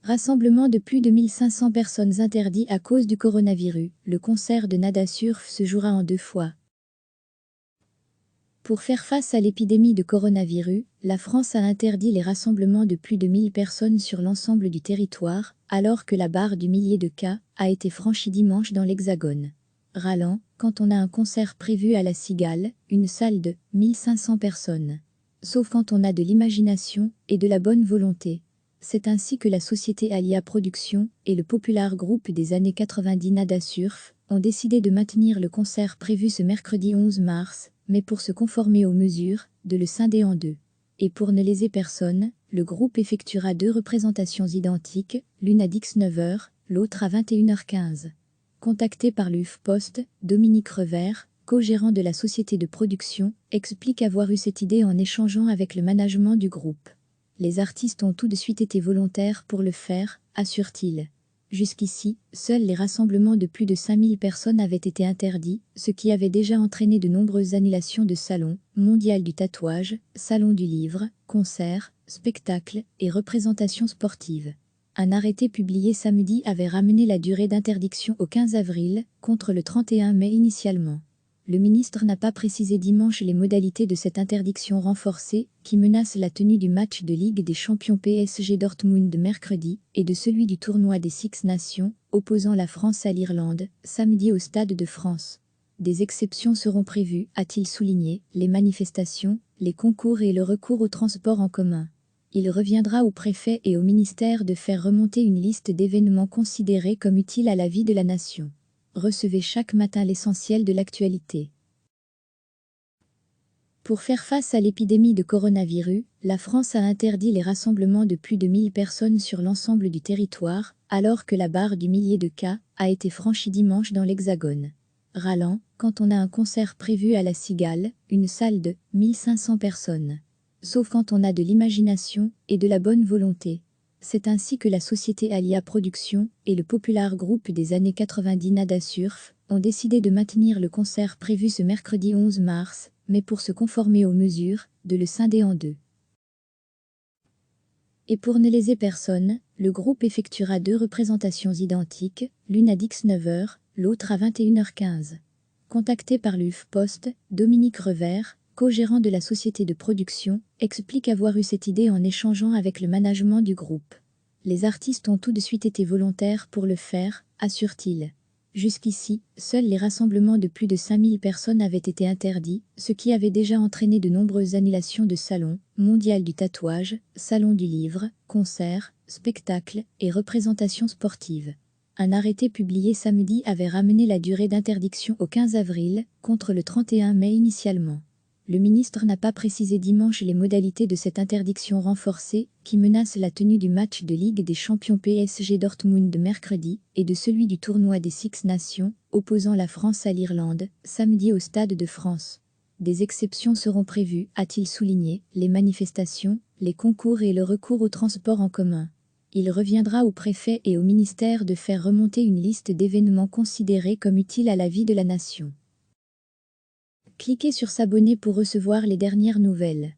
Rassemblement de plus de 1500 personnes interdit à cause du coronavirus. Le concert de Nada Surf se jouera en 2 fois. Pour faire face à l'épidémie de coronavirus, la France a interdit les rassemblements de plus de 1000 personnes sur l'ensemble du territoire, alors que la barre du millier de cas a été franchie dimanche dans l'Hexagone. Ralent, quand on a un concert prévu à la Cigale, une salle de 1500 personnes. Sauf quand on a de l'imagination et de la bonne volonté. C'est ainsi que la société Alia Productions et le populaire groupe des années 90 Nada Surf ont décidé de maintenir le concert prévu ce mercredi 11 mars, mais pour se conformer aux mesures, de le scinder en 2. Et pour ne léser personne, le groupe effectuera 2 représentations identiques, l'une à 19h, l'autre à 21h15. Contacté par l'UFPost, Dominique Revers, co-gérant de la société de production, explique avoir eu cette idée en échangeant avec le management du groupe. Les artistes ont tout de suite été volontaires pour le faire, assure-t-il. Jusqu'ici, seuls les rassemblements de plus de 5000 personnes avaient été interdits, ce qui avait déjà entraîné de nombreuses annulations de salons, mondial du tatouage, salon du livre, concerts, spectacles et représentations sportives. Un arrêté publié samedi avait ramené la durée d'interdiction au 15 avril, contre le 31 mai initialement. Le ministre n'a pas précisé dimanche les modalités de cette interdiction renforcée, qui menace la tenue du match de Ligue des champions PSG Dortmund mercredi, et de celui du tournoi des Six Nations, opposant la France à l'Irlande, samedi au Stade de France. Des exceptions seront prévues, a-t-il souligné, les manifestations, les concours et le recours au transport en commun. Il reviendra au préfet et au ministère de faire remonter une liste d'événements considérés comme utiles à la vie de la nation. Recevez chaque matin l'essentiel de l'actualité. Pour faire face à l'épidémie de coronavirus, la France a interdit les rassemblements de plus de 1000 personnes sur l'ensemble du territoire, alors que la barre du millier de cas a été franchie dimanche dans l'Hexagone. Ralent, quand on a un concert prévu à la Cigale, une salle de 1500 personnes. Sauf quand on a de l'imagination et de la bonne volonté. C'est ainsi que la société Alia Productions et le populaire groupe des années 90 Nada Surf ont décidé de maintenir le concert prévu ce mercredi 11 mars, mais pour se conformer aux mesures, de le scinder en 2. Et pour ne léser personne, le groupe effectuera 2 représentations identiques, l'une à 19h, l'autre à 21h15. Contacté par l'UFPost, Dominique Revers, co-gérant de la société de production, explique avoir eu cette idée en échangeant avec le management du groupe. Les artistes ont tout de suite été volontaires pour le faire, assure-t-il. Jusqu'ici, seuls les rassemblements de plus de 5000 personnes avaient été interdits, ce qui avait déjà entraîné de nombreuses annulations de salons, mondial du tatouage, salon du livre, concerts, spectacles et représentations sportives. Un arrêté publié samedi avait ramené la durée d'interdiction au 15 avril, contre le 31 mai initialement. Le ministre n'a pas précisé dimanche les modalités de cette interdiction renforcée, qui menace la tenue du match de Ligue des champions PSG Dortmund mercredi, et de celui du tournoi des Six Nations, opposant la France à l'Irlande, samedi au Stade de France. Des exceptions seront prévues, a-t-il souligné, les manifestations, les concours et le recours au transport en commun. Il reviendra au préfet et au ministère de faire remonter une liste d'événements considérés comme utiles à la vie de la nation. Cliquez sur s'abonner pour recevoir les dernières nouvelles.